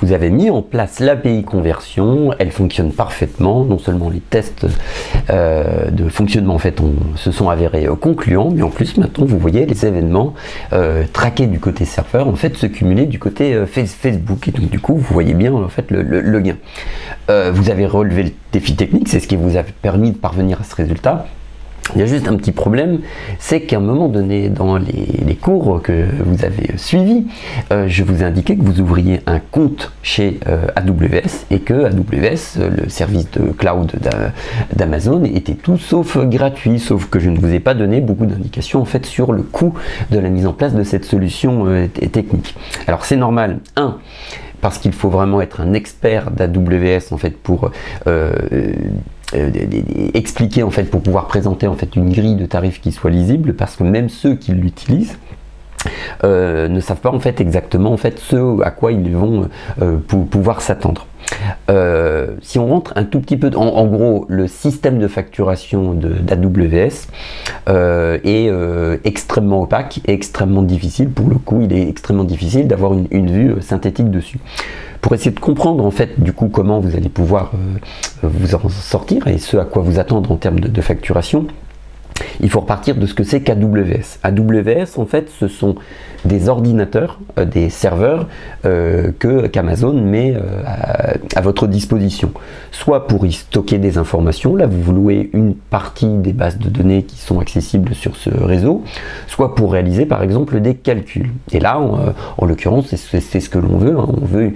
vous avez mis en place l'API conversion, elle fonctionne parfaitement, non seulement les tests de fonctionnement en fait se sont avérés concluants, mais en plus maintenant vous voyez les événements traqués du côté serveur en fait se cumuler du côté Facebook, et donc du coup vous voyez bien en fait le gain. Vous avez relevé le défi technique, c'est ce qui vous a permis de parvenir à ce résultat. Il y a juste un petit problème, c'est qu'à un moment donné dans les cours que vous avez suivis, je vous ai indiqué que vous ouvriez un compte chez AWS et que AWS, le service de cloud d'Amazon, était tout sauf gratuit, sauf que je ne vous ai pas donné beaucoup d'indications en fait sur le coût de la mise en place de cette solution technique. Alors c'est normal, parce qu'il faut vraiment être un expert d'AWS en fait pour expliquer en fait, pour pouvoir présenter en fait une grille de tarifs qui soit lisible, parce que même ceux qui l'utilisent ne savent pas en fait exactement en fait ce à quoi ils vont pouvoir s'attendre. Si on rentre un tout petit peu, en gros, le système de facturation d'AWS est extrêmement opaque et extrêmement difficile. Pour le coup, il est extrêmement difficile d'avoir une vue synthétique dessus. Pour essayer de comprendre en fait du coup comment vous allez pouvoir vous en sortir et ce à quoi vous attendre en termes de facturation, il faut repartir de ce que c'est qu'AWS. AWS, en fait, ce sont des ordinateurs, des serveurs qu'Amazon met à votre disposition. Soit pour y stocker des informations, là vous louez une partie des bases de données qui sont accessibles sur ce réseau, soit pour réaliser par exemple des calculs. Et là, en l'occurrence, c'est ce que l'on veut, hein. On veut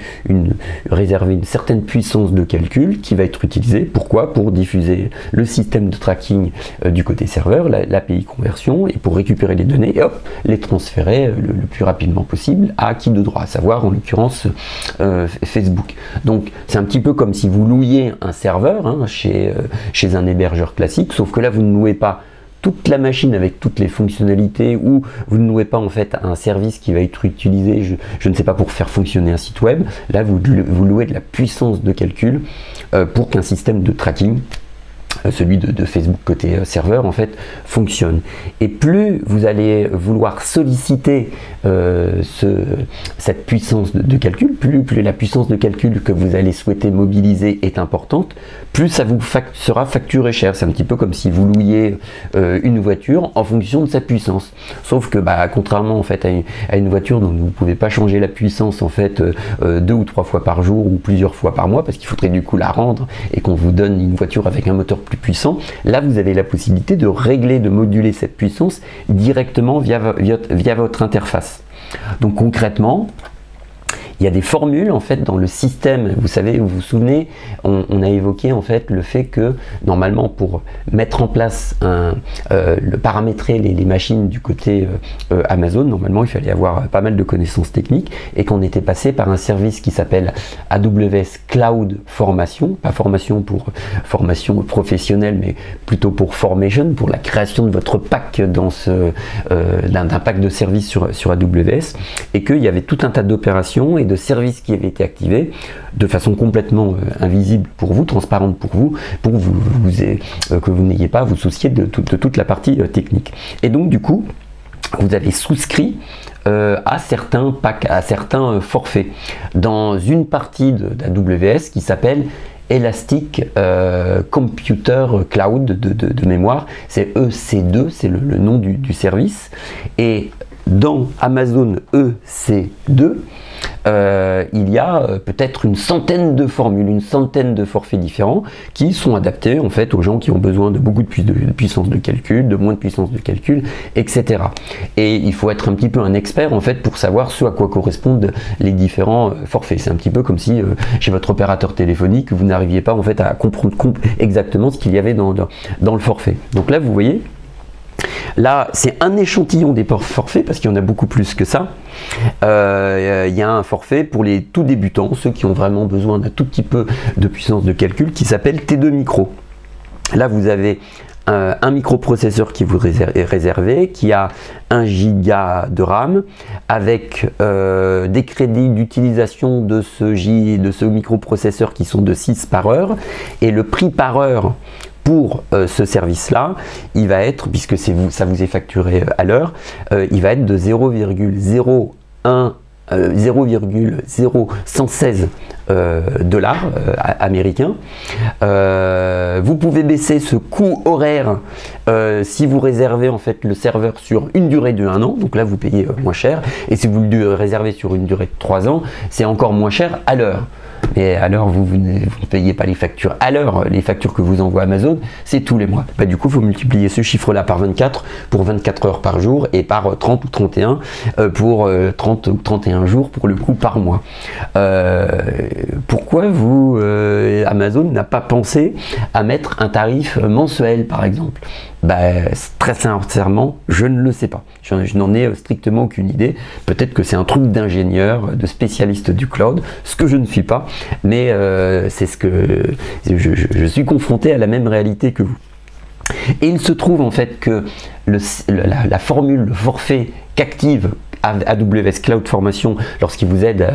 réserver une certaine puissance de calcul qui va être utilisée. Pourquoi? Pour diffuser le système de tracking du côté serveur, l'API conversion, et pour récupérer les données et hop, les transférer le plus rapidement possible à qui de droit, à savoir en l'occurrence Facebook. Donc c'est un petit peu comme si vous louiez un serveur hein, chez un hébergeur classique, sauf que là vous ne louez pas toute la machine avec toutes les fonctionnalités, ou vous ne louez pas en fait un service qui va être utilisé, je ne sais pas, pour faire fonctionner un site web. Là vous louez de la puissance de calcul pour qu'un système de tracking, celui de Facebook côté serveur en fait, fonctionne. Et plus vous allez vouloir solliciter cette puissance de calcul, plus la puissance de calcul que vous allez souhaiter mobiliser est importante, plus ça vous sera facturé cher. C'est un petit peu comme si vous louiez une voiture en fonction de sa puissance. Sauf que contrairement en fait à une voiture dont vous ne pouvez pas changer la puissance en fait 2 ou 3 fois par jour ou plusieurs fois par mois, parce qu'il faudrait du coup la rendre et qu'on vous donne une voiture avec un moteur plus puissant, là vous avez la possibilité de régler, de moduler cette puissance directement via votre interface. Donc concrètement, il y a des formules en fait dans le système. Vous savez, vous vous souvenez, on a évoqué en fait le fait que normalement pour mettre en place paramétrer les machines du côté Amazon, normalement il fallait avoir pas mal de connaissances techniques, et qu'on était passé par un service qui s'appelle AWS Cloud Formation, pas formation pour formation professionnelle, mais plutôt pour formation, pour la création de votre pack d'un pack de services sur AWS, et qu'il y avait tout un tas d'opérations et de services qui avaient été activés de façon complètement invisible pour vous, transparente pour vous que vous n'ayez pas à vous soucier de toute la partie technique. Et donc du coup, vous avez souscrit à certains packs, à certains forfaits dans une partie d'AWS qui s'appelle Elastic Computer Cloud de mémoire, c'est EC2, c'est le nom du service. Et dans Amazon EC2, il y a peut-être une centaine de formules, une centaine de forfaits différents qui sont adaptés en fait aux gens qui ont besoin de beaucoup de puissance de calcul, de moins de puissance de calcul, etc. Et il faut être un petit peu un expert en fait pour savoir ce à quoi correspondent les différents forfaits. C'est un petit peu comme si chez votre opérateur téléphonique vous n'arriviez pas en fait à comprendre exactement ce qu'il y avait dans le forfait. Donc là vous voyez, là, c'est un échantillon des forfaits, parce qu'il y en a beaucoup plus que ça. Il y a un forfait pour les tout débutants, ceux qui ont vraiment besoin d'un tout petit peu de puissance de calcul, qui s'appelle T2 Micro. Là, vous avez un microprocesseur qui vous est réservé, qui a 1 giga de RAM, avec des crédits d'utilisation de ce microprocesseur qui sont de 6 par heure, et le prix par heure pour ce service-là, il va être, puisque ça vous est facturé à l'heure, il va être de 0,01 0,0116 dollars américains. Vous pouvez baisser ce coût horaire si vous réservez en fait le serveur sur une durée de 1 an, donc là vous payez moins cher, et si vous le réservez sur une durée de 3 ans, c'est encore moins cher à l'heure. Mais à l'heure, vous ne payez pas les factures à l'heure, les factures que vous envoie Amazon, c'est tous les mois. Bah, du coup, il faut multiplier ce chiffre-là par 24 pour 24 heures par jour et par 30 ou 31 pour 30 ou 31 jours pour le coup par mois. Pourquoi Amazon n'a pas pensé à mettre un tarif mensuel par exemple? Bah, très sincèrement, je ne le sais pas. Je n'en ai strictement aucune idée. Peut-être que c'est un truc d'ingénieur, de spécialiste du cloud, ce que je ne suis pas, mais c'est ce que je suis confronté à la même réalité que vous. Et il se trouve en fait que la formule, le forfait qu'active AWS Cloud Formation lorsqu'il vous aide,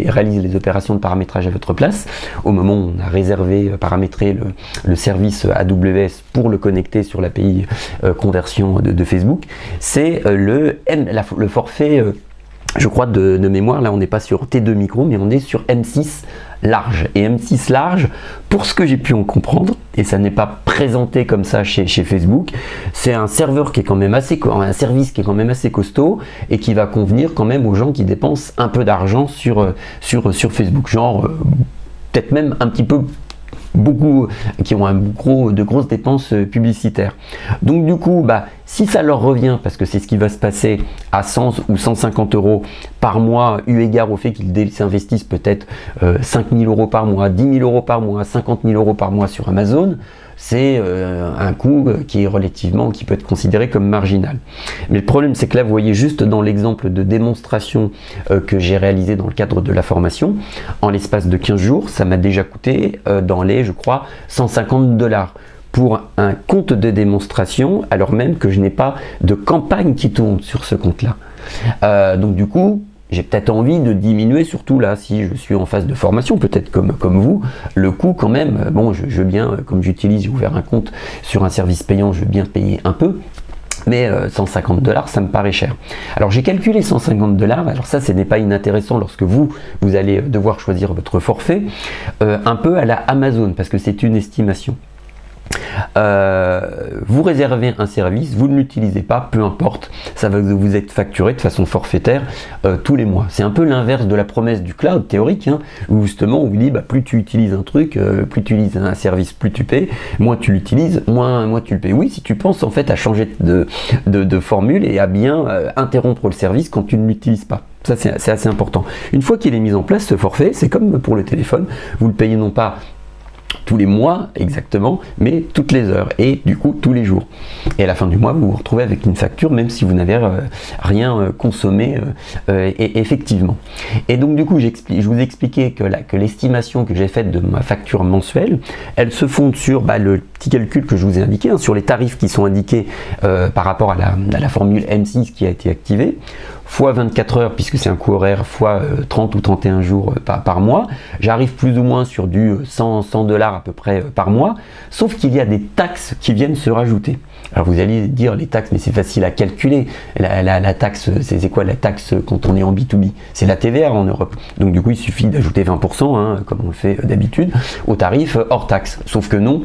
réalise les opérations de paramétrage à votre place, au moment où on a réservé, paramétré le service AWS pour le connecter sur l'API conversion de Facebook, c'est le forfait, je crois de mémoire, là on n'est pas sur T2 micro, mais on est sur M6 large. Et M6 large, pour ce que j'ai pu en comprendre, et ça n'est pas présenté comme ça chez Facebook, c'est un serveur qui est quand même un service qui est quand même assez costaud et qui va convenir quand même aux gens qui dépensent un peu d'argent sur Facebook, genre peut-être même un petit peu beaucoup, qui ont de grosses dépenses publicitaires. Donc du coup, bah, si ça leur revient, parce que c'est ce qui va se passer à 100 ou 150 euros par mois, eu égard au fait qu'ils s'investissent peut-être 5 000 euros par mois, 10 000 euros par mois, 50 000 euros par mois sur Amazon, c'est un coût qui peut être considéré comme marginal. Mais le problème, c'est que là, vous voyez juste dans l'exemple de démonstration que j'ai réalisé dans le cadre de la formation, en l'espace de 15 jours, ça m'a déjà coûté dans les, je crois, 150 $ pour un compte de démonstration, alors même que je n'ai pas de campagne qui tourne sur ce compte-là. Donc du coup, j'ai peut-être envie de diminuer, surtout là, si je suis en phase de formation, peut-être comme vous, le coût quand même, bon, je veux bien, comme j'ai ouvert un compte sur un service payant, je veux bien payer un peu, mais 150 $, ça me paraît cher. Alors j'ai calculé 150 $, alors ça, ce n'est pas inintéressant lorsque vous allez devoir choisir votre forfait, un peu à la Amazon, parce que c'est une estimation. Vous réservez un service, vous ne l'utilisez pas, peu importe, ça va vous être facturé de façon forfaitaire tous les mois. C'est un peu l'inverse de la promesse du cloud théorique, hein, où justement on vous dit bah, plus tu utilises un truc, plus tu utilises un service, plus tu payes, moins tu l'utilises, moins tu le payes. Oui, si tu penses en fait à changer de formule et à bien interrompre le service quand tu ne l'utilises pas. Ça c'est assez important. Une fois qu'il est mis en place, ce forfait, c'est comme pour le téléphone, vous le payez non pas tous les mois exactement, mais toutes les heures et du coup tous les jours. Et à la fin du mois, vous vous retrouvez avec une facture même si vous n'avez rien consommé effectivement. Et donc du coup, je vous expliquais que l'estimation que j'ai faite de ma facture mensuelle, elle se fonde sur le petit calcul que je vous ai indiqué, hein, sur les tarifs qui sont indiqués par rapport à la formule M6 qui a été activée, fois 24 heures, puisque c'est un coût horaire, fois 30 ou 31 jours par mois, j'arrive plus ou moins sur du 100 $ à peu près par mois, sauf qu'il y a des taxes qui viennent se rajouter. Alors vous allez dire les taxes, mais c'est facile à calculer. La taxe, c'est quoi la taxe quand on est en B2B? C'est la TVA en Europe. Donc du coup, il suffit d'ajouter 20%, hein, comme on le fait d'habitude, au tarif hors taxe. Sauf que non,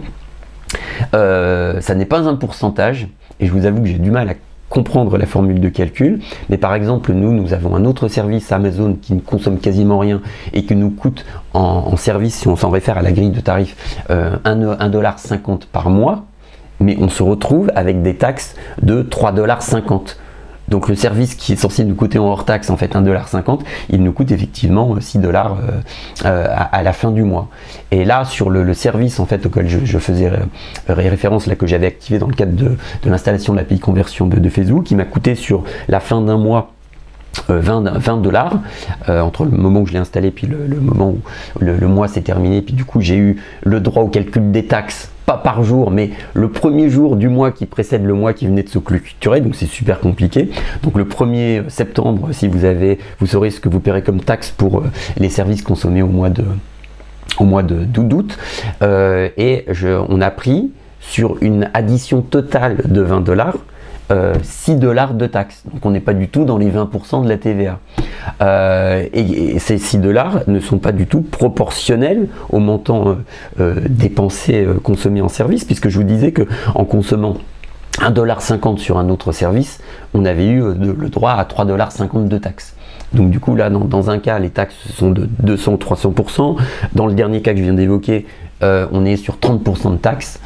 ça n'est pas un pourcentage, et je vous avoue que j'ai du mal à comprendre la formule de calcul, mais par exemple nous avons un autre service Amazon qui ne consomme quasiment rien et qui nous coûte en service, si on s'en réfère à la grille de tarif, 1,50 $ par mois, mais on se retrouve avec des taxes de 3,50 $. Donc le service qui est censé nous coûter en hors taxe en fait 1,50 $, il nous coûte effectivement 6 $ à la fin du mois. Et là sur le service en fait auquel je faisais référence, là que j'avais activé dans le cadre de l'installation de l'API conversion de Facebook, qui m'a coûté sur la fin d'un mois 20 $ entre le moment où je l'ai installé puis le moment où le mois s'est terminé, puis du coup j'ai eu le droit au calcul des taxes, pas par jour, mais le premier jour du mois qui précède le mois qui venait de se clôturer, donc c'est super compliqué. Donc le 1er septembre, si vous saurez ce que vous paierez comme taxe pour les services consommés au mois d'août, et on a pris sur une addition totale de 20 $, 6 $ de taxes. Donc on n'est pas du tout dans les 20% de la TVA. Et ces 6 $ ne sont pas du tout proportionnels au montant dépensé, consommé en service, puisque je vous disais qu'en consommant 1,50 $ sur un autre service, on avait eu le droit à 3,50 $ de taxes. Donc du coup là, dans un cas, les taxes sont de 200 ou 300%. Dans le dernier cas que je viens d'évoquer, on est sur 30% de taxes.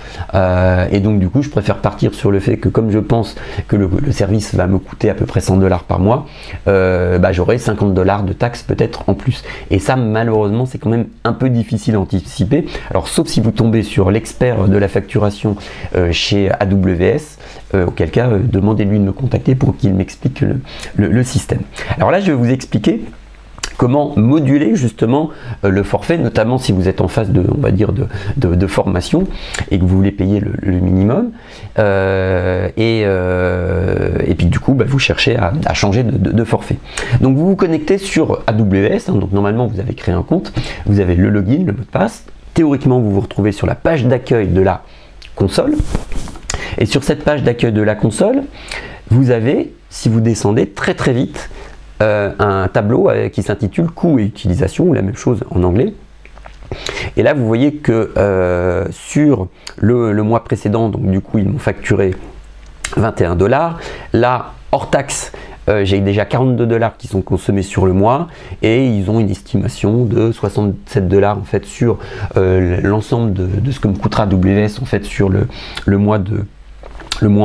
Et donc du coup, je préfère partir sur le fait que comme je pense que le service va me coûter à peu près 100 $ par mois, j'aurai 50 $ de taxes peut-être en plus. Et ça, malheureusement, c'est quand même un peu difficile à anticiper. Alors sauf si vous tombez sur l'expert de la facturation chez AWS, auquel cas, demandez-lui de me contacter pour qu'il m'explique le système. Alors là, je vais vous expliquer comment moduler justement le forfait, notamment si vous êtes en phase de, on va dire, de formation et que vous voulez payer le minimum. Et puis du coup, vous cherchez à changer de forfait. Donc vous vous connectez sur AWS, hein, donc normalement vous avez créé un compte, vous avez le login, le mot de passe. Théoriquement, vous vous retrouvez sur la page d'accueil de la console. Et sur cette page d'accueil de la console, vous avez, si vous descendez très très vite, un tableau qui s'intitule coûts et utilisation, ou la même chose en anglais. Et là, vous voyez que sur le mois précédent, donc du coup, ils m'ont facturé 21 $. Là, hors taxe, j'ai déjà 42 $ qui sont consommés sur le mois, et ils ont une estimation de 67 $ en fait sur l'ensemble de ce que me coûtera AWS en fait sur le mois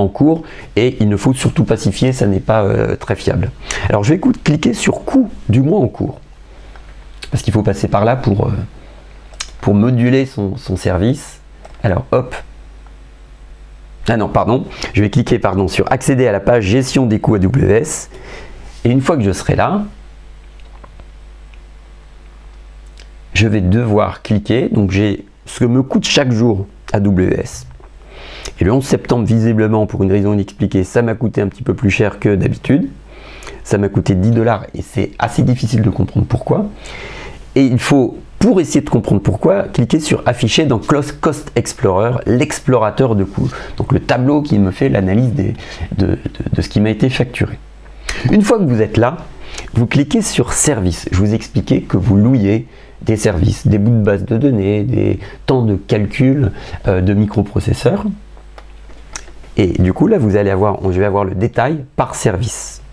en cours, et il ne faut surtout pas s'y fier, ça n'est pas très fiable. Alors je vais cliquer sur coût du mois en cours, parce qu'il faut passer par là pour moduler son service. Alors hop, ah non pardon, je vais cliquer sur accéder à la page gestion des coûts AWS, et une fois que je serai là, je vais devoir cliquer, donc j'ai ce que me coûte chaque jour AWS. Et le 11 septembre, visiblement, pour une raison inexpliquée, ça m'a coûté un petit peu plus cher que d'habitude. Ça m'a coûté 10 $ et c'est assez difficile de comprendre pourquoi. Et il faut, pour essayer de comprendre pourquoi, cliquer sur afficher dans Cost Explorer, l'explorateur de coûts. Donc le tableau qui me fait l'analyse de ce qui m'a été facturé. Une fois que vous êtes là, vous cliquez sur service. Je vous expliquais que vous louiez des services, des bouts de base de données, des temps de calcul de microprocesseurs. Et du coup, là, je vais avoir le détail par service.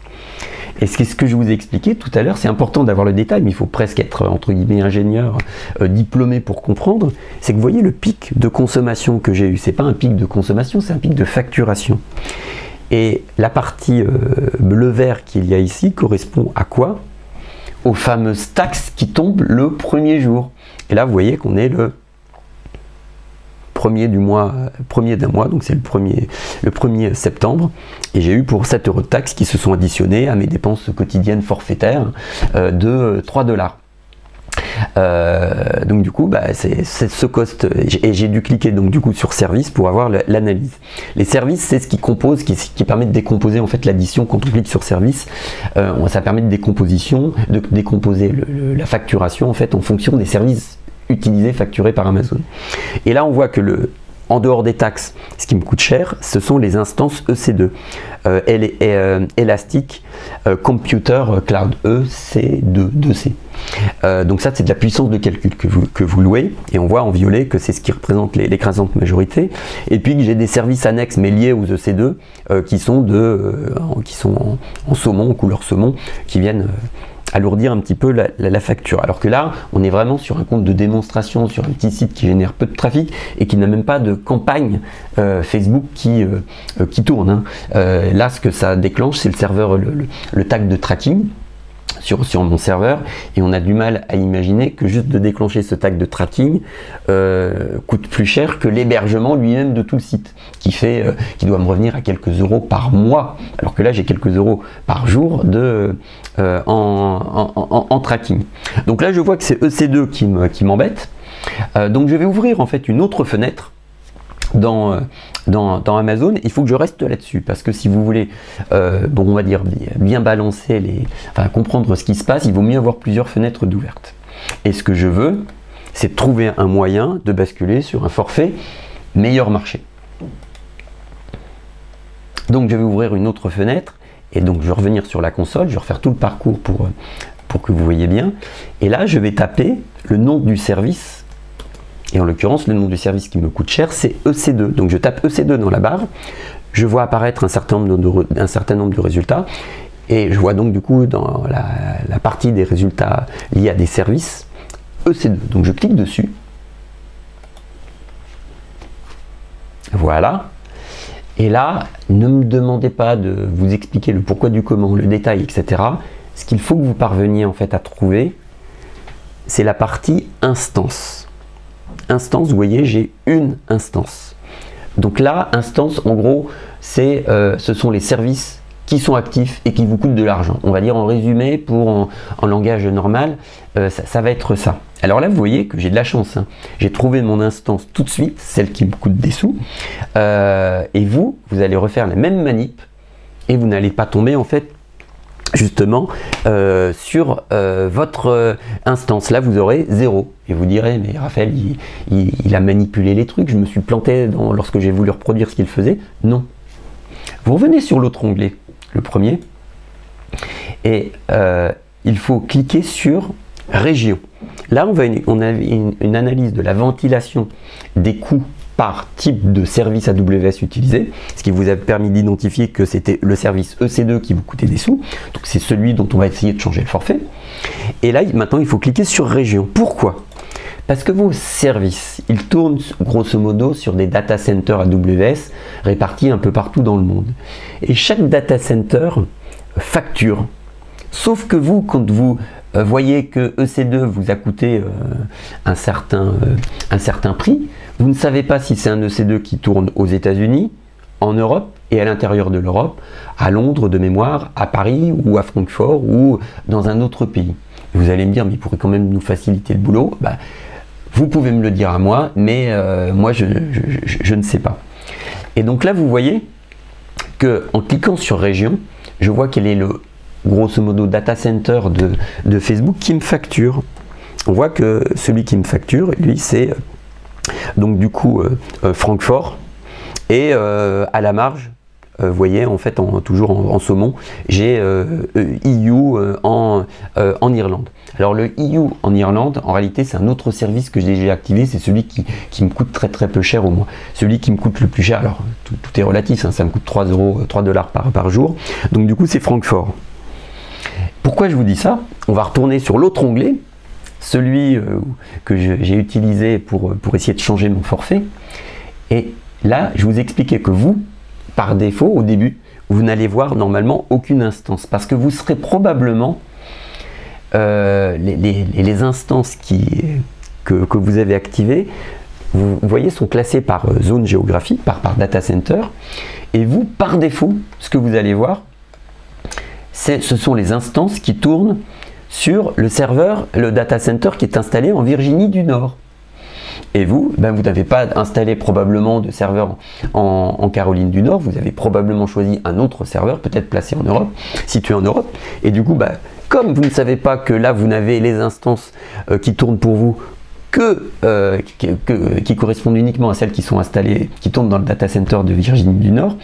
Et c'est ce que je vous ai expliqué tout à l'heure, c'est important d'avoir le détail, mais il faut presque être, entre guillemets, ingénieur, diplômé pour comprendre. C'est que vous voyez le pic de consommation que j'ai eu. C'est pas un pic de consommation, c'est un pic de facturation. Et la partie bleu-vert qu'il y a ici correspond à quoi? Aux fameuses taxes qui tombent le premier jour. Et là, vous voyez qu'on est le premier d'un mois, donc c'est le 1er septembre, et j'ai eu pour 7 € de taxes qui se sont additionnés à mes dépenses quotidiennes forfaitaires de 3 $. Donc du coup, c'est ce cost, et j'ai dû cliquer donc du coup sur service pour avoir l'analyse. Les services, c'est ce qui compose, qui permet de décomposer en fait l'addition. Quand on clique sur service, ça permet de décomposer la facturation en fait en fonction des services utilisés, facturés par Amazon. Et là, on voit que en dehors des taxes, ce qui me coûte cher, ce sont les instances EC2, Elastic Computer Cloud, EC2C. Donc ça, c'est de la puissance de calcul que vous louez, et on voit en violet que c'est ce qui représente l'écrasante majorité. Et puis j'ai des services annexes mais liés aux EC2 qui sont en saumon, en couleur saumon, qui viennent alourdir un petit peu la facture. Alors que là, on est vraiment sur un compte de démonstration, sur un petit site qui génère peu de trafic et qui n'a même pas de campagne Facebook qui tourne. Hein. Là, ce que ça déclenche, c'est le serveur, le tag de tracking sur mon serveur, et on a du mal à imaginer que juste de déclencher ce tag de tracking coûte plus cher que l'hébergement lui-même de tout le site, qui doit me revenir à quelques euros par mois, alors que là j'ai quelques euros par jour en tracking. Donc là je vois que c'est EC2 qui m'embête, donc je vais ouvrir en fait une autre fenêtre dans Amazon. Il faut que je reste là-dessus, parce que si vous voulez on va dire bien balancer comprendre ce qui se passe, il vaut mieux avoir plusieurs fenêtres d'ouvertes. Et ce que je veux, c'est trouver un moyen de basculer sur un forfait meilleur marché. Donc je vais ouvrir une autre fenêtre et donc je vais revenir sur la console, je vais refaire tout le parcours pour que vous voyez bien. Et là je vais taper le nom du service, et en l'occurrence le nom du service qui me coûte cher c'est EC2. Donc je tape EC2 dans la barre, je vois apparaître un certain nombre de résultats, et je vois donc du coup dans la partie des résultats liés à des services EC2. Donc je clique dessus, voilà. Et là, ne me demandez pas de vous expliquer le pourquoi du comment, le détail, etc. Ce qu'il faut que vous parveniez en fait à trouver, c'est la partie instance. Instance, vous voyez, j'ai une instance. Donc là, instance, en gros, ce sont les services qui sont actifs et qui vous coûtent de l'argent. On va dire en résumé, en langage normal, ça va être ça. Alors là, vous voyez que j'ai de la chance, hein. J'ai trouvé mon instance tout de suite, celle qui me coûte des sous. Et vous allez refaire la même manip et vous n'allez pas tomber en fait justement sur votre instance. Là, vous aurez 0. Et vous direz, mais Raphaël, il a manipulé les trucs, je me suis planté lorsque j'ai voulu reproduire ce qu'il faisait. Non. Vous revenez sur l'autre onglet, le premier, et il faut cliquer sur région. Là, on a une analyse de la ventilation des coûts par type de service AWS utilisé, ce qui vous a permis d'identifier que c'était le service EC2 qui vous coûtait des sous. Donc c'est celui dont on va essayer de changer le forfait. Et là, maintenant, il faut cliquer sur région. Pourquoi? Parce que vos services, ils tournent grosso modo sur des data centers AWS répartis un peu partout dans le monde. Et chaque data center facture. Sauf que vous, quand vous voyez que EC2 vous a coûté un certain prix, vous ne savez pas si c'est un EC2 qui tourne aux États-Unis, en Europe et à l'intérieur de l'Europe, à Londres de mémoire, à Paris ou à Francfort ou dans un autre pays. Vous allez me dire, mais il pourrait quand même nous faciliter le boulot. Bah, vous pouvez me le dire à moi, mais moi je ne sais pas. Et donc là, vous voyez que en cliquant sur région, je vois quel est le grosso modo data center de Facebook qui me facture. On voit que celui qui me facture, lui, c'est donc du coup Francfort, et à la marge, vous voyez, en fait, toujours en saumon, j'ai EU en Irlande. Alors le EU en Irlande, en réalité, c'est un autre service que j'ai déjà activé, c'est celui qui me coûte très très peu cher au moins. Celui qui me coûte le plus cher, alors tout est relatif, hein, ça me coûte 3 $ par jour, donc du coup c'est Francfort. Pourquoi je vous dis ça? On va retourner sur l'autre onglet, celui que j'ai utilisé pour essayer de changer mon forfait. Et là, je vous expliquais que vous, par défaut, au début, vous n'allez voir normalement aucune instance. Parce que vous serez probablement les instances que vous avez activées, vous voyez, sont classées par zone géographique, par data center. Et vous, par défaut, ce que vous allez voir, ce sont les instances qui tournent sur le serveur, le data center qui est installé en Virginie du Nord. Et vous, vous n'avez pas installé probablement de serveur en Caroline du Nord, vous avez probablement choisi un autre serveur, peut-être placé en Europe, situé en Europe. Et du coup, comme vous ne savez pas que là, vous n'avez les instances qui tournent pour vous qui correspondent uniquement à celles qui sont installées, qui tournent dans le data center de Virginie du Nord,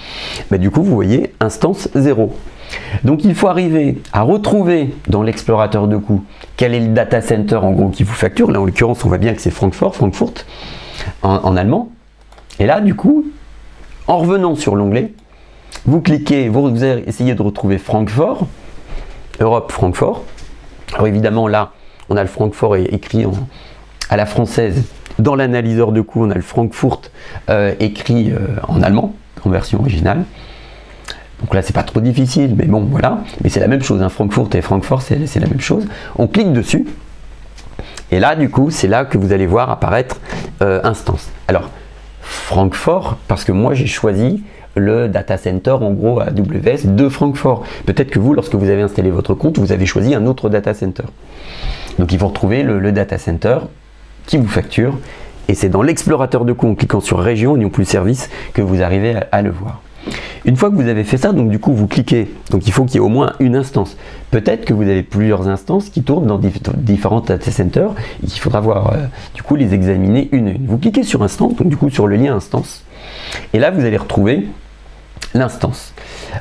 du coup, vous voyez instance 0. Donc il faut arriver à retrouver dans l'explorateur de coûts quel est le data center en gros qui vous facture. Là en l'occurrence on voit bien que c'est Francfort en allemand. Et là du coup, en revenant sur l'onglet, vous cliquez, vous essayez de retrouver Francfort, Europe Francfort. Alors évidemment là on a le Francfort écrit à la française. Dans l'analyseur de coûts on a le Frankfurt écrit en allemand, en version originale. Donc là, c'est pas trop difficile, mais bon, voilà. Mais c'est la même chose, hein. Francfort et Francfort, c'est la même chose. On clique dessus. Et là, du coup, c'est là que vous allez voir apparaître instance. Alors, Francfort, parce que moi, j'ai choisi le data center, en gros, AWS de Francfort. Peut-être que vous, lorsque vous avez installé votre compte, vous avez choisi un autre data center. Donc, il faut retrouver le data center qui vous facture. Et c'est dans l'explorateur de coûts, en cliquant sur région et non plus service, que vous arrivez à le voir. Une fois que vous avez fait ça, donc du coup vous cliquez, donc il faut qu'il y ait au moins une instance. Peut-être que vous avez plusieurs instances qui tournent dans différents data centers et qu'il faudra voir, du coup les examiner une à une. Vous cliquez sur instance, donc du coup sur le lien instance, et là vous allez retrouver l'instance.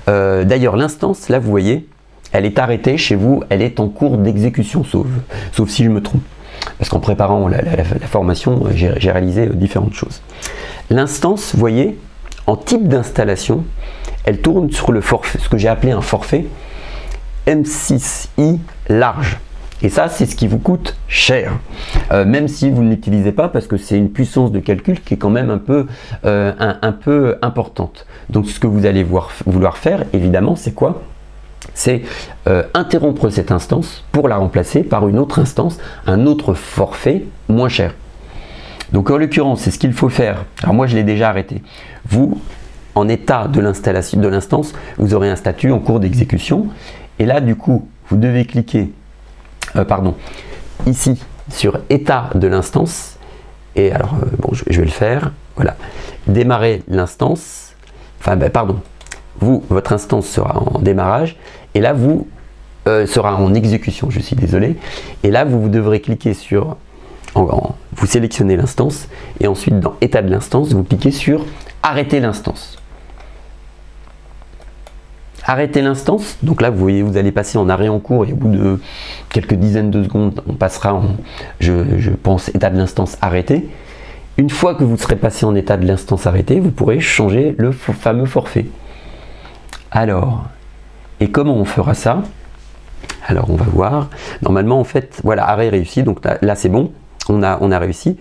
D'ailleurs, l'instance, là, vous voyez, elle est arrêtée chez vous, elle est en cours d'exécution, sauf si je me trompe. Parce qu'en préparant la formation, j'ai réalisé différentes choses. L'instance, vous voyez, en type d'installation, elle tourne sur le forfait, ce que j'ai appelé un forfait M6i large. Et ça, c'est ce qui vous coûte cher, même si vous ne l'utilisez pas, parce que c'est une puissance de calcul qui est quand même un peu importante. Donc ce que vous allez vouloir faire, évidemment, c'est quoi? C'est interrompre cette instance pour la remplacer par une autre instance, un autre forfait moins cher. Donc en l'occurrence, c'est ce qu'il faut faire. Alors moi, je l'ai déjà arrêté. Vous, en état de l'installation de l'instance, vous aurez un statut en cours d'exécution. Et là, du coup, vous devez cliquer ici sur état de l'instance. Et alors, bon, je vais le faire. Voilà. Démarrer l'instance. Enfin, votre instance sera en démarrage. Et là, vous sera en exécution. Je suis désolé. Et là, vous devrez cliquer sur... vous sélectionnez l'instance. Et ensuite, dans état de l'instance, vous cliquez sur arrêter l'instance. Arrêter l'instance, donc là vous voyez, vous allez passer en arrêt en cours et au bout de quelques dizaines de secondes, on passera en, je pense, état de l'instance arrêté. Une fois que vous serez passé en état de l'instance arrêté, vous pourrez changer le fameux forfait. Alors, et comment on fera ça? Alors on va voir. Normalement en fait, voilà, arrêt réussi, donc là c'est bon, on a réussi.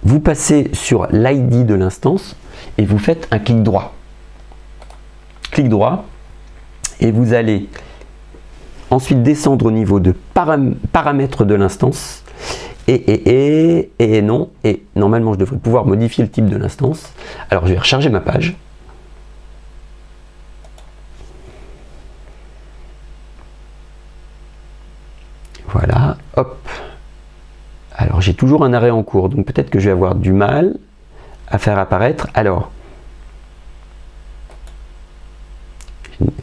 Vous passez sur l'ID de l'instance et vous faites un clic droit. Clic droit. Et vous allez ensuite descendre au niveau de paramètres de l'instance. Et normalement, je devrais pouvoir modifier le type de l'instance. Alors, je vais recharger ma page. Voilà, hop. Alors, j'ai toujours un arrêt en cours, donc peut-être que je vais avoir du mal à faire apparaître. Alors,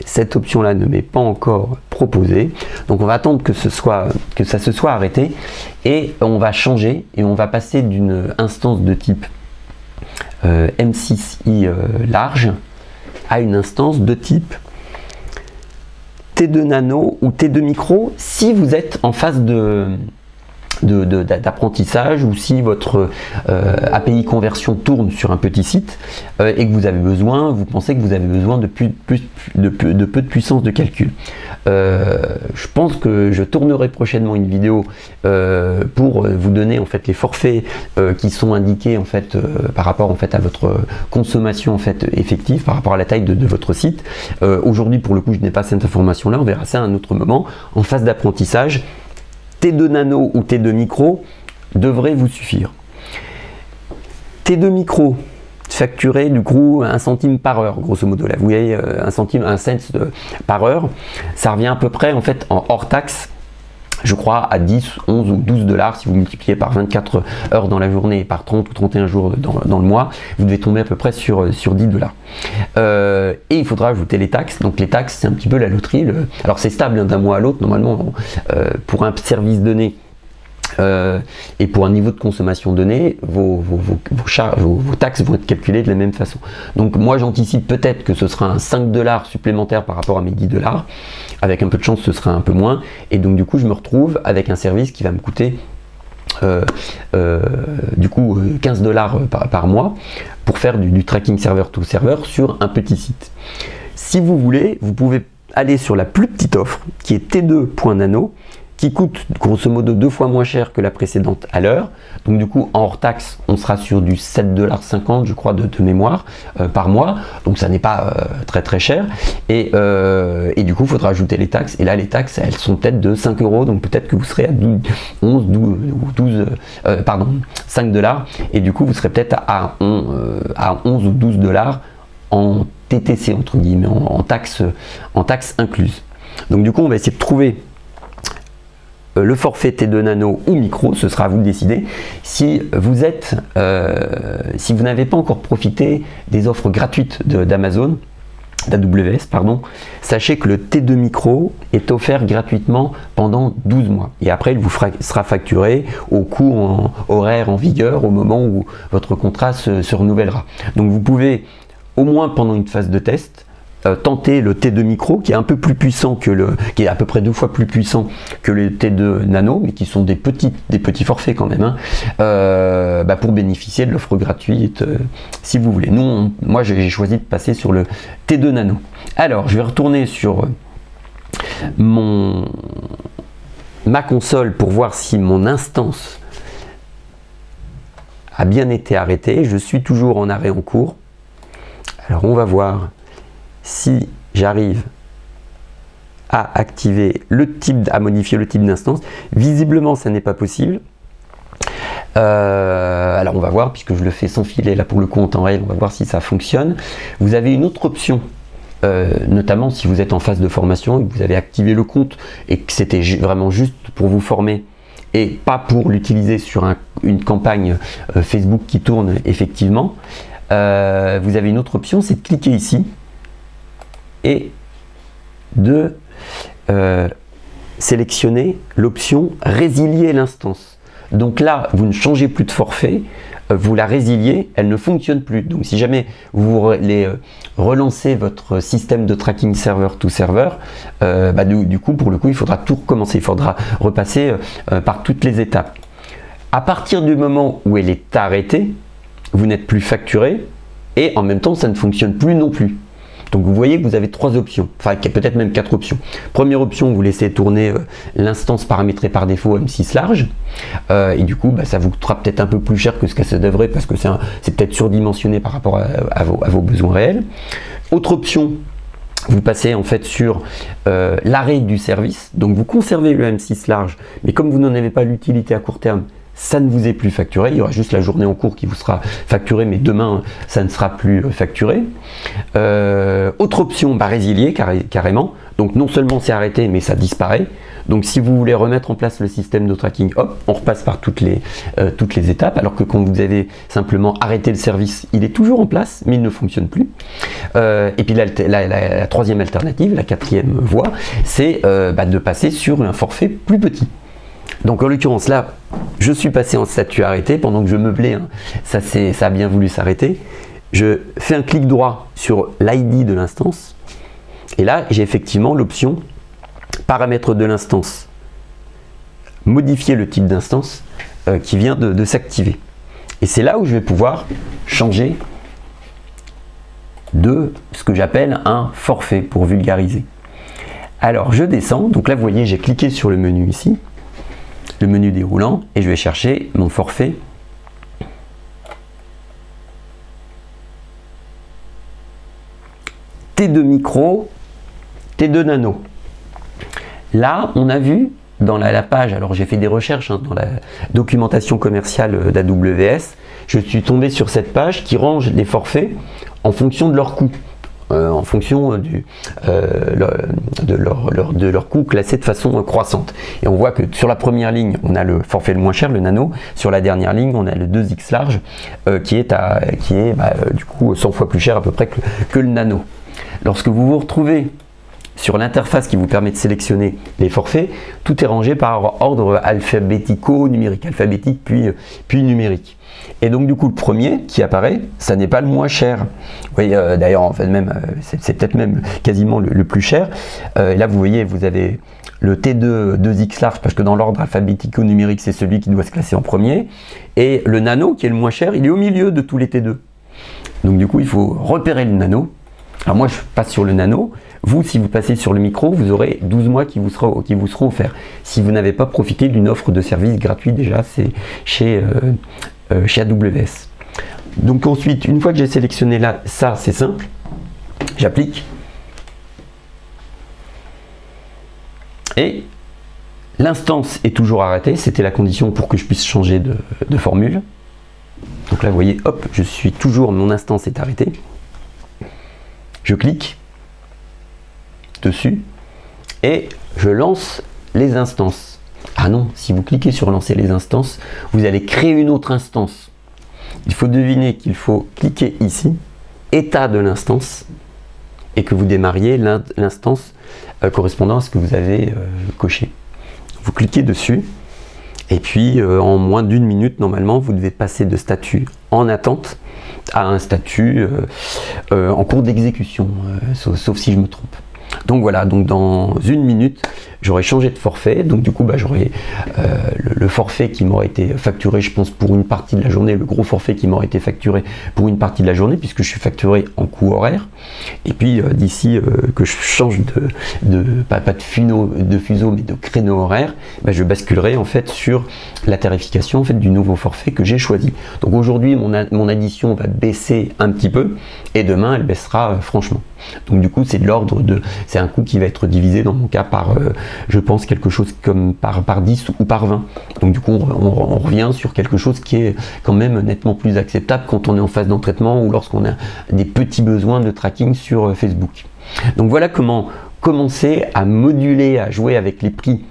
cette option-là ne m'est pas encore proposée. Donc on va attendre que ça se soit arrêté et on va changer et on va passer d'une instance de type M6i large à une instance de type T2 nano ou T2 micro si vous êtes en phase d'apprentissage ou si votre API conversion tourne sur un petit site et que vous pensez que vous avez besoin de peu de puissance de calcul. Je pense que je tournerai prochainement une vidéo pour vous donner en fait les forfaits qui sont indiqués en fait par rapport en fait à votre consommation en fait effective par rapport à la taille de votre site. Aujourd'hui pour le coup je n'ai pas cette information là, on verra ça à un autre moment. En phase d'apprentissage, T2 nano ou T2 micro devrait vous suffire. T2 micro facturé du coup 1 centime par heure, grosso modo. Là, vous voyez 1 cent par heure. Ça revient à peu près en fait en hors taxe, je crois à 10, 11 ou 12 dollars si vous multipliez par 24 heures dans la journée et par 30 ou 31 jours dans le mois, vous devez tomber à peu près sur 10 dollars. Et il faudra ajouter les taxes. Donc les taxes, c'est un petit peu la loterie. Alors c'est stable d'un mois à l'autre. Normalement, pour un service donné et pour un niveau de consommation donné, vos taxes vont être calculées de la même façon. Donc moi j'anticipe peut-être que ce sera un 5 dollars supplémentaire par rapport à mes 10 dollars. Avec un peu de chance, ce sera un peu moins. Et donc du coup, je me retrouve avec un service qui va me coûter du coup 15 dollars par mois pour faire du tracking serveur to serveur sur un petit site. Si vous voulez, vous pouvez aller sur la plus petite offre qui est T2.nano qui coûte grosso modo 2 fois moins cher que la précédente à l'heure. Donc du coup, en hors taxe, on sera sur du 7,50 $, je crois, de mémoire par mois. Donc ça n'est pas très très cher. Et du coup, il faudra ajouter les taxes. Et là, les taxes, elles sont peut-être de 5 €. Donc peut-être que vous serez à 5 dollars. Et du coup, vous serez peut-être à 11 ou 12 dollars en TTC, entre guillemets, en taxes incluses. Donc du coup, on va essayer de trouver le forfait T2 nano ou micro, ce sera à vous de décider. Si vous n'avez pas encore profité des offres gratuites d'Amazon, d'AWS, pardon, sachez que le T2 micro est offert gratuitement pendant 12 mois. Et après, il vous sera facturé au coût horaire en vigueur au moment où votre contrat se renouvellera. Donc vous pouvez, au moins pendant une phase de test, tenter le T2 micro qui est un peu plus puissant que qui est à peu près 2 fois plus puissant que le T2 nano, mais qui sont des petits forfaits quand même, hein, pour bénéficier de l'offre gratuite si vous voulez. Moi j'ai choisi de passer sur le T2 nano. Alors je vais retourner sur ma console pour voir si mon instance a bien été arrêtée. Je suis toujours en arrêt en cours. Alors on va voir si j'arrive à activer à modifier le type d'instance. Visiblement ça n'est pas possible. Alors on va voir, puisque je le fais sans filet là pour le coup en temps réel, on va voir si ça fonctionne. Vous avez une autre option, notamment si vous êtes en phase de formation et que vous avez activé le compte et que c'était vraiment juste pour vous former et pas pour l'utiliser sur une campagne Facebook qui tourne effectivement. Vous avez une autre option, c'est de cliquer ici et de sélectionner l'option résilier l'instance. Donc là, vous ne changez plus de forfait, vous la résiliez, elle ne fonctionne plus. Donc si jamais vous relancez votre système de tracking serveur to serveur, du coup, pour le coup, il faudra tout recommencer, il faudra repasser par toutes les étapes. À partir du moment où elle est arrêtée, vous n'êtes plus facturé et en même temps, ça ne fonctionne plus non plus. Donc vous voyez que vous avez 3 options, enfin peut-être même 4 options. Première option, vous laissez tourner l'instance paramétrée par défaut M6 large, et du coup ça vous coûtera peut-être un peu plus cher que ce que ça devrait, parce que c'est peut-être surdimensionné par rapport à vos besoins réels. Autre option, vous passez en fait sur l'arrêt du service, donc vous conservez le M6 large, mais comme vous n'en avez pas l'utilité à court terme, ça ne vous est plus facturé, il y aura juste la journée en cours qui vous sera facturée, mais demain ça ne sera plus facturé. Autre option, résilier carrément, donc non seulement c'est arrêté, mais ça disparaît. Donc si vous voulez remettre en place le système de tracking, hop, on repasse par toutes les étapes, alors que quand vous avez simplement arrêté le service, il est toujours en place, mais il ne fonctionne plus. Et puis la troisième alternative, la quatrième voie, c'est de passer sur un forfait plus petit. Donc en l'occurrence là, je suis passé en statut arrêté pendant que je meublais, hein. Ça a bien voulu s'arrêter. Je fais un clic droit sur l'ID de l'instance et là j'ai effectivement l'option paramètres de l'instance, modifier le type d'instance qui vient de s'activer. Et c'est là où je vais pouvoir changer de ce que j'appelle un forfait pour vulgariser. Alors je descends, donc là vous voyez j'ai cliqué sur le menu ici, le menu déroulant, et je vais chercher mon forfait T2 micro, T2 nano. Là, on a vu dans la page, alors j'ai fait des recherches dans la documentation commerciale d'AWS, je suis tombé sur cette page qui range les forfaits en fonction de leur coût. En fonction de leur coût classé de façon croissante. Et on voit que sur la première ligne, on a le forfait le moins cher, le nano. Sur la dernière ligne, on a le 2X large qui est du coup 100 fois plus cher à peu près que le nano. Lorsque vous vous retrouvez sur l'interface qui vous permet de sélectionner les forfaits, tout est rangé par ordre alphabético-numérique, alphabétique puis numérique. Et donc du coup le premier qui apparaît, ça n'est pas le moins cher. Vous voyez, d'ailleurs en fait même c'est peut-être même quasiment le plus cher. Là vous voyez, vous avez le T2 2X large, parce que dans l'ordre alphabético-numérique c'est celui qui doit se classer en premier, et le nano qui est le moins cher, il est au milieu de tous les T2. Donc du coup il faut repérer le nano. Alors moi je passe sur le nano. Vous, si vous passez sur le micro, vous aurez 12 mois qui vous seront offerts. Si vous n'avez pas profité d'une offre de service gratuit déjà, c'est chez AWS. Donc ensuite, une fois que j'ai sélectionné là, ça c'est simple, j'applique. Et l'instance est toujours arrêtée, c'était la condition pour que je puisse changer de formule. Donc là, vous voyez, hop, je suis toujours, mon instance est arrêtée. Je clique dessus et je lance les instances. Ah non, si vous cliquez sur lancer les instances, vous allez créer une autre instance. Il faut deviner qu'il faut cliquer ici, état de l'instance, et que vous démarriez l'instance correspondant à ce que vous avez coché. Vous cliquez dessus Et puis en moins d'une minute, normalement, vous devez passer de statut en attente à un statut en cours d'exécution, sauf si je me trompe. Donc voilà, donc dans une minute, j'aurai changé de forfait, donc du coup j'aurai le forfait qui m'aurait été facturé, je pense, pour une partie de la journée, le gros forfait qui m'aurait été facturé pour une partie de la journée, puisque je suis facturé en coût horaire. Et puis d'ici que je change pas de fuseau, mais de créneau horaire, je basculerai en fait sur la tarification en fait du nouveau forfait que j'ai choisi. Donc aujourd'hui, mon addition va baisser un petit peu, et demain elle baissera franchement. Donc du coup, c'est un coût qui va être divisé dans mon cas par, je pense, quelque chose comme par 10 ou par 20. Donc du coup, on revient sur quelque chose qui est quand même nettement plus acceptable quand on est en phase d'entraînement ou lorsqu'on a des petits besoins de tracking sur Facebook. Donc voilà comment commencer à moduler, à jouer avec les prix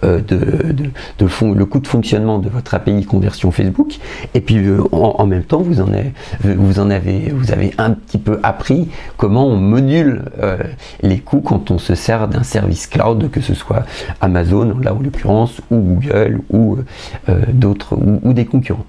le coût de fonctionnement de votre API conversion Facebook, et puis en même temps vous avez un petit peu appris comment on module les coûts quand on se sert d'un service cloud, que ce soit Amazon là en l'occurrence, ou Google, ou d'autres, ou des concurrents.